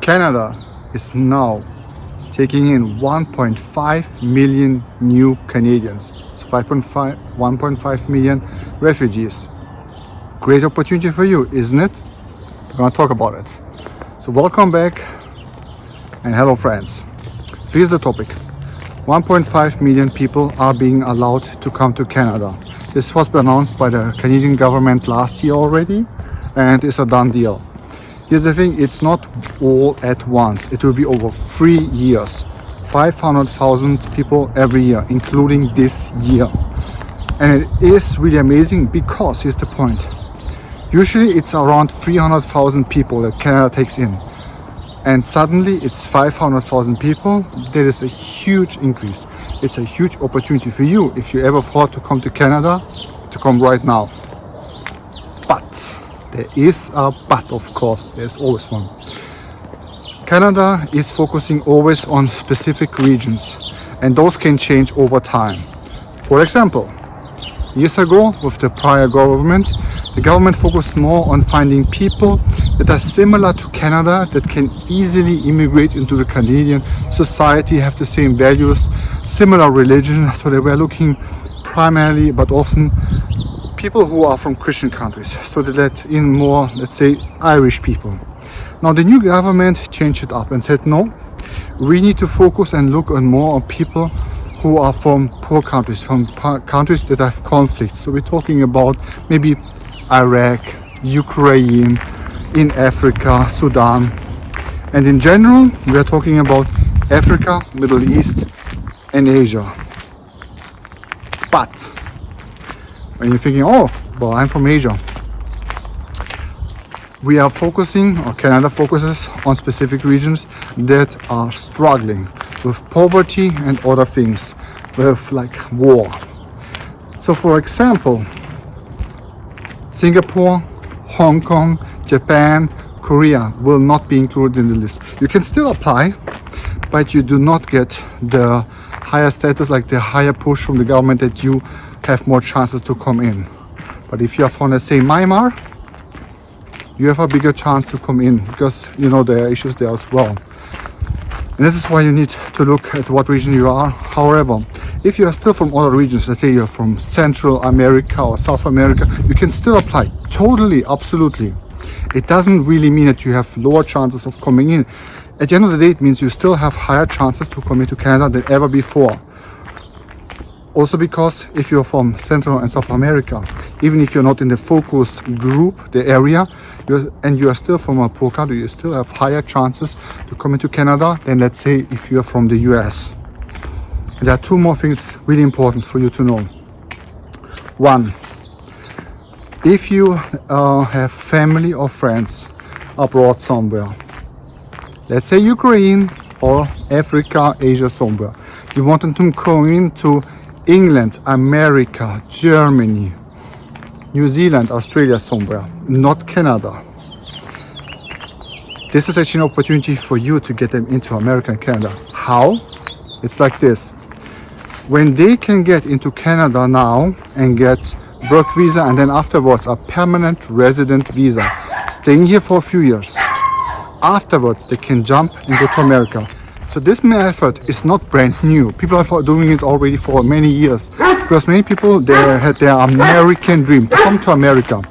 Canada is now taking in 1.5 million new Canadians. So 1.5 million refugees. Great opportunity for you, isn't it? We're gonna talk about it. So welcome back and hello friends. So here's the topic. 1.5 million people are being allowed to come to Canada. This was announced by the Canadian government last year already and it's a done deal. Here's the thing, it's not all at once. It will be over 3 years. 500,000 people every year, including this year. And it is really amazing because, here's the point. Usually it's around 300,000 people that Canada takes in. And suddenly it's 500,000 people. That is a huge increase. It's a huge opportunity for you if you ever thought to come to Canada, to come right now. But there is a but, of course, there's always one. Canada is focusing always on specific regions and those can change over time. For example, years ago with the prior government, the government focused more on finding people that are similar to Canada, that can easily immigrate into the Canadian society, have the same values, similar religion. So they were looking primarily, but often, people who are from Christian countries. So they let in more, let's say, Irish people. Now the new government changed it up and said, no, we need to focus and look on more on people who are from poor countries, from countries that have conflicts. So we're talking about maybe Iraq, Ukraine, in Africa, Sudan. And in general, we are talking about Africa, Middle East, and Asia. But when you're thinking, oh, well, I'm from Asia. We are focusing, or Canada focuses on specific regions that are struggling with poverty and other things, with like war. So for example, Singapore, Hong Kong, Japan, Korea will not be included in the list. You can still apply, but you do not get the higher status, like the higher push from the government that you have more chances to come in. But if you are from, let's say, Myanmar, you have a bigger chance to come in because you know there are issues there as well. And this is why you need to look at what region you are. However, if you are still from other regions, let's say you're from Central America or South America, you can still apply. Totally, absolutely. It doesn't really mean that you have lower chances of coming in. At the end of the day, it means you still have higher chances to come into Canada than ever before. Also because if you're from Central and South America, even if you're not in the focus group, the area, and you are still from a poor country, you still have higher chances to come into Canada than, let's say, if you're from the US. And there are two more things really important for you to know. One, if you have family or friends abroad somewhere, let's say Ukraine or Africa, Asia somewhere, you want them to come into England, America, Germany, New Zealand, Australia somewhere, not Canada. This is actually an opportunity for you to get them into America and Canada. How? It's like this. When they can get into Canada now and get work visa and then afterwards a permanent resident visa, staying here for a few years, afterwards they can jump and go to America. So this method is not brand new. People are doing it already for many years because many people, they had their American dream to come to America.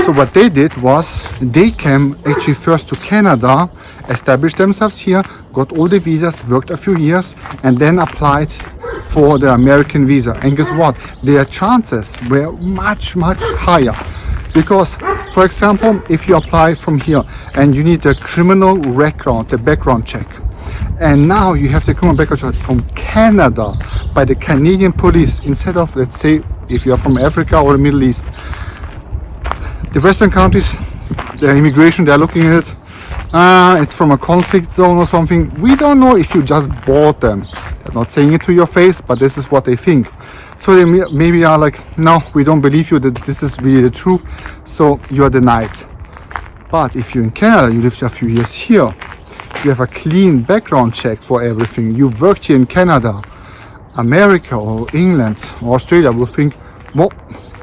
So what they did was they came actually first to Canada, established themselves here, got all the visas, worked a few years and then applied for the American visa. And guess what? Their chances were much, much higher. Because, for example, if you apply from here and you need a criminal record, the background check, and now you have the criminal background check from Canada by the Canadian police instead of, let's say, if you're from Africa or the Middle East. The Western countries, the immigration, they're looking at it, it's from a conflict zone or something. We don't know if you just bought them. They're not saying it to your face, but this is what they think. So they maybe are like, no, we don't believe you that this is really the truth, so you are denied. But if you're in Canada, you lived a few years here, you have a clean background check for everything, you worked here in Canada, America or England or Australia will think, well,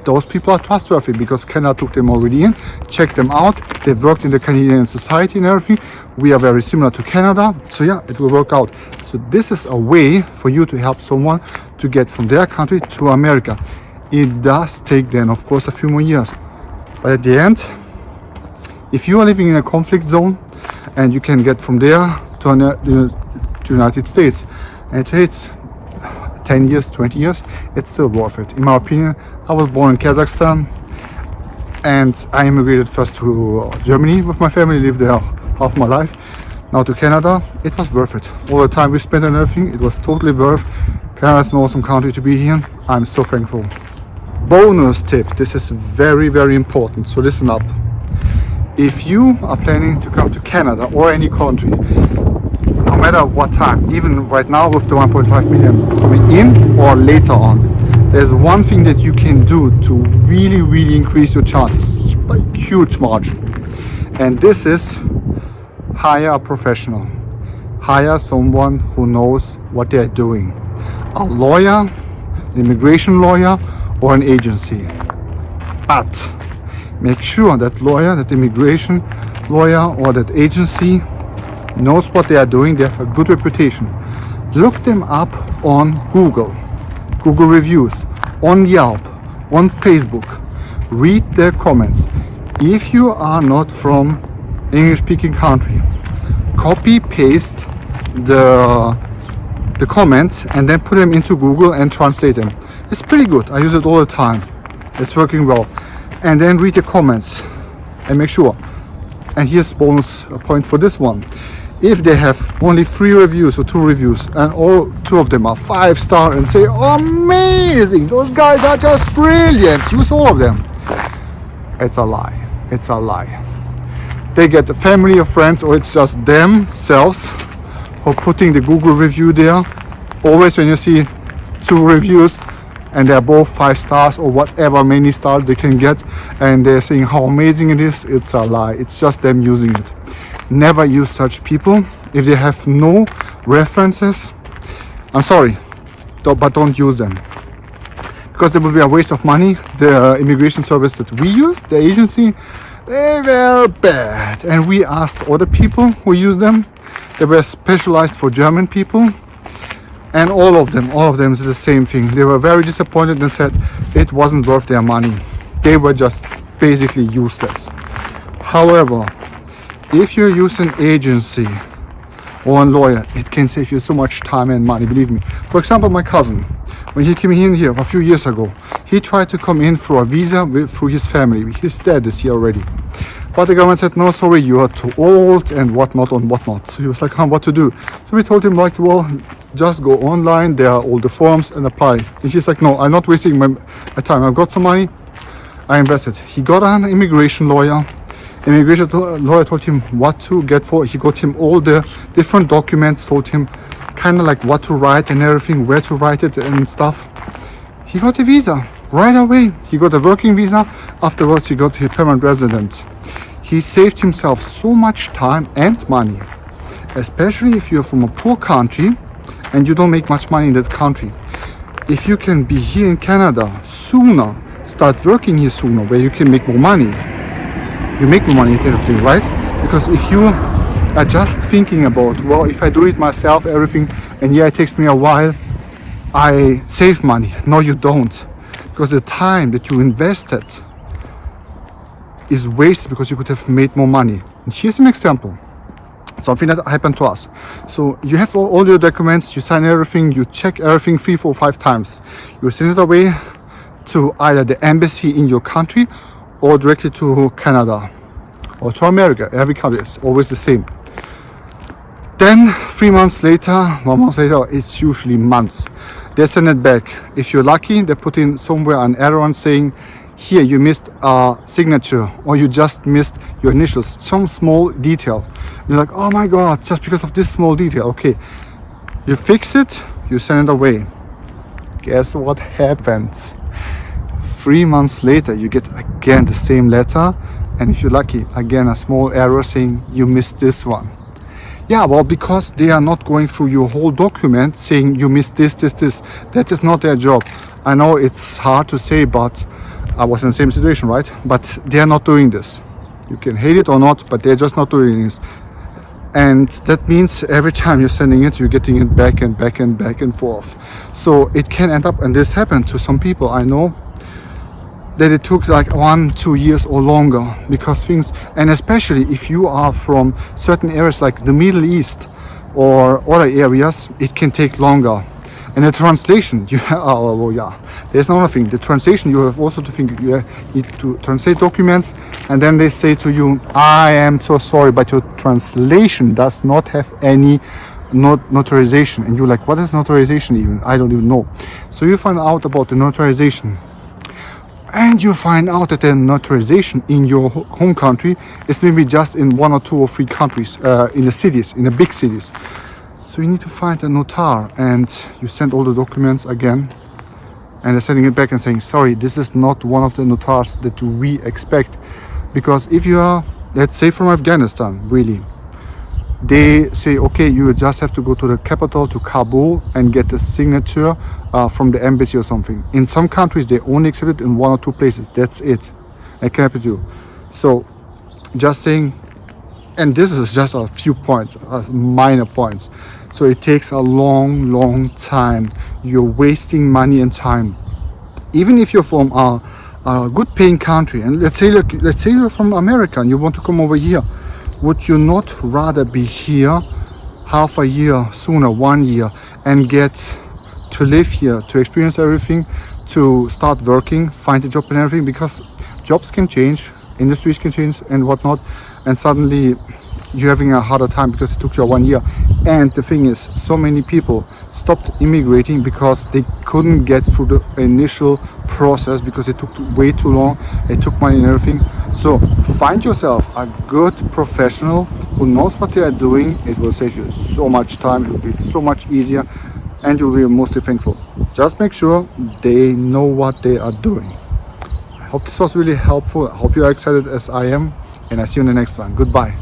those people are trustworthy because Canada took them already in, checked them out, they've worked in the Canadian society and everything. We are very similar to Canada, so yeah, it will work out. So this is a way for you to help someone to get from their country to America. It does take then, of course, a few more years, but at the end, if you are living in a conflict zone and you can get from there to the United States, and it takes 10 years, 20 years, it's still worth it. In my opinion, I was born in Kazakhstan and I immigrated first to Germany with my family, lived there half my life. Now to Canada, it was worth it. All the time we spent on everything, it was totally worth. Canada is an awesome country to be here. I'm so thankful. Bonus tip, this is very, very important, so listen up. If you are planning to come to Canada or any country, no matter what time, even right now with the 1.5 million coming in or later on, there's one thing that you can do to really, really increase your chances by a huge margin. And this is hire a professional. Hire someone who knows what they're doing. A lawyer, an immigration lawyer, or an agency. But make sure that lawyer, that immigration lawyer, or that agency knows what they are doing. They have a good reputation. Look them up on Google reviews, on Yelp, on Facebook. Read their comments. If you are not from English-speaking country, copy paste the comments and then put them into Google and translate them. It's pretty good. I use it all the time. It's working well. And then read the comments and make sure. And here's bonus point for this one. If they have only 3 reviews or 2 reviews and all 2 of them are 5-star and say, oh, amazing, those guys are just brilliant, use all of them. It's a lie. It's a lie. They get a family or friends, or it's just themselves who are putting the Google review there. Always when you see 2 reviews and they're both 5 stars or whatever many stars they can get and they're saying how amazing it is, it's a lie. It's just them using it. Never use such people. If they have no references, I'm sorry, but don't use them. Because there will be a waste of money. The immigration service that we use, the agency, they were bad. And we asked other people who use them. They were specialized for German people. And all of them is the same thing. They were very disappointed and said it wasn't worth their money. They were just basically useless. However, if you use an agency or a lawyer, it can save you so much time and money, believe me. For example, my cousin, when he came in here a few years ago, he tried to come in for a visa through his family. His dad is here already. But the government said, no, sorry, you are too old and whatnot and whatnot. So he was like, what to do? So we told him, like, well, just go online, there are all the forms and apply. And he's like, no, I'm not wasting my time. I've got some money, I invested. He got an immigration lawyer. Immigration lawyer told him what to get for. He got him all the different documents, told him kind of like what to write and everything, where to write it and stuff. He got a visa right away. He got a working visa. Afterwards, he got his permanent resident. He saved himself so much time and money, especially if you're from a poor country and you don't make much money in that country. If you can be here in Canada sooner, start working here sooner, where you can make more money. You make more money at the end of the day, right? Because if you are just thinking about, well, if I do it myself, everything, and yeah, it takes me a while, I save money. No, you don't. Because the time that you invested is wasted because you could have made more money. And here's an example. Something that happened to us. So you have all your documents, you sign everything, you check everything 3, 4, 5 times. You send it away to either the embassy in your country or directly to Canada or to America. Every country is always the same. Then 3 months later, 1 month later, it's usually months. They send it back. If you're lucky, they put in somewhere an error on saying, here you missed a signature or you just missed your initials, some small detail. You're like, oh my God, just because of this small detail. Okay, you fix it, you send it away. Guess what happens? 3 months later, you get again the same letter, and if you're lucky, again a small error saying you missed this one. Yeah, well, because they are not going through your whole document saying you missed this. That is not their job. I know it's hard to say, but I was in the same situation, right? But they are not doing this. You can hate it or not, but they're just not doing this. And that means every time you're sending it, you're getting it back and back and back and forth. So it can end up, and this happened to some people I know, that it took like 1-2 years or longer, because things, and especially if you are from certain areas like the Middle East or other areas, it can take longer. And the translation, there's another thing. The translation, you have also to think, you need to translate documents, and then they say to you, I am so sorry, but your translation does not have any notarization. And you're like, what is notarization even? I don't even know. So you find out about the notarization. And you find out that the notarization in your home country is maybe just in 1 or 2 or 3 countries, in the cities, in the big cities. So you need to find a notar, and you send all the documents again, and they're sending it back and saying, sorry, this is not one of the notars that we expect. Because if you are, let's say from Afghanistan, really, they say, okay, you just have to go to the capital, to Kabul, and get the signature from the embassy or something. In some countries, they only accept it in 1 or 2 places. That's it. I can help you. So just saying, and this is just a few points, minor points. So it takes a long time. You're wasting money and time. Even if you're from a good paying country, and let's say you're from America and you want to come over here, would you not rather be here half a year sooner, 1 year, and get to live here, to experience everything, to start working, find a job and everything? Because jobs can change, industries can change and whatnot, and suddenly you're having a harder time because it took you 1 year. And the thing is, so many people stopped immigrating because they couldn't get through the initial process, because it took way too long, it took money and everything. So find yourself a good professional who knows what they are doing. It will save you so much time, it will be so much easier, and you'll be mostly thankful. Just make sure they know what they are doing. I hope this was really helpful. I hope you are excited as I am, and I see you in the next one. Goodbye.